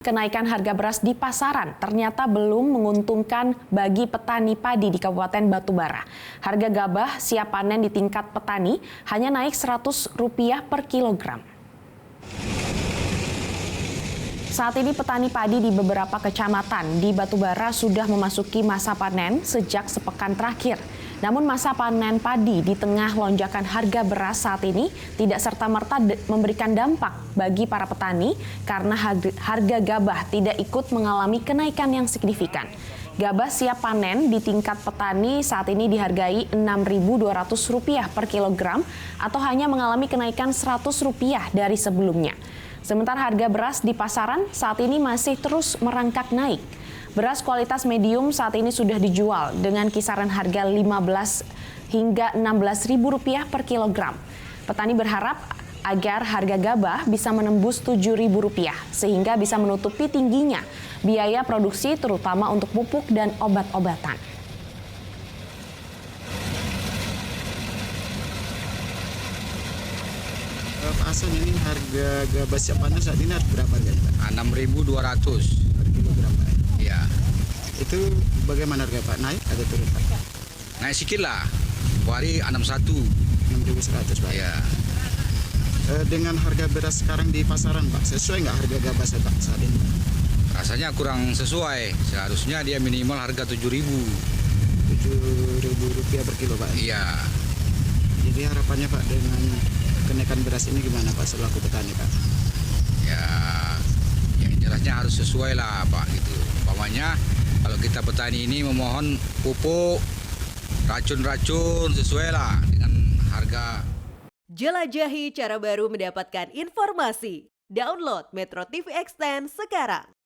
Kenaikan harga beras di pasaran ternyata belum menguntungkan bagi petani padi di Kabupaten Batubara. Harga gabah siap panen di tingkat petani hanya naik Rp100 per kilogram. Saat ini petani padi di beberapa kecamatan di Batubara sudah memasuki masa panen sejak sepekan terakhir. Namun masa panen padi di tengah lonjakan harga beras saat ini tidak serta-merta memberikan dampak bagi para petani karena harga gabah tidak ikut mengalami kenaikan yang signifikan. Gabah siap panen di tingkat petani saat ini dihargai Rp6.200 per kilogram atau hanya mengalami kenaikan Rp100 dari sebelumnya. Sementara harga beras di pasaran saat ini masih terus merangkak naik. Beras kualitas medium saat ini sudah dijual dengan kisaran harga Rp15.000 hingga Rp16.000 per kilogram. Petani berharap agar harga gabah bisa menembus Rp7.000 sehingga bisa menutupi tingginya biaya produksi terutama untuk pupuk dan obat-obatan. Pak Hasan, ini harga gabah siap panen saat ini berapa harganya, Pak? Rp6.200 per kilogram, Pak. ya. Itu bagaimana harga, Pak? Naik atau turun, Pak? Naik sedikit lah, hari 61. 6.100, Pak. Ya. Dengan harga beras sekarang di pasaran, Pak, sesuai nggak harga gabah Pak saat ini? Rasanya kurang sesuai, seharusnya dia minimal harga Rp7.000. Rp7.000 per kilo, Pak. Iya. Jadi harapannya, Pak, dengan kenaikan beras ini gimana, Pak, selaku petani, Pak? Ya, yang jelasnya harus sesuai lah, Pak, gitu. Umpamanya kalau kita petani ini memohon pupuk, racun-racun sesuai lah dengan harga. Jelajahi cara baru mendapatkan informasi. Download Metro TV Extend sekarang.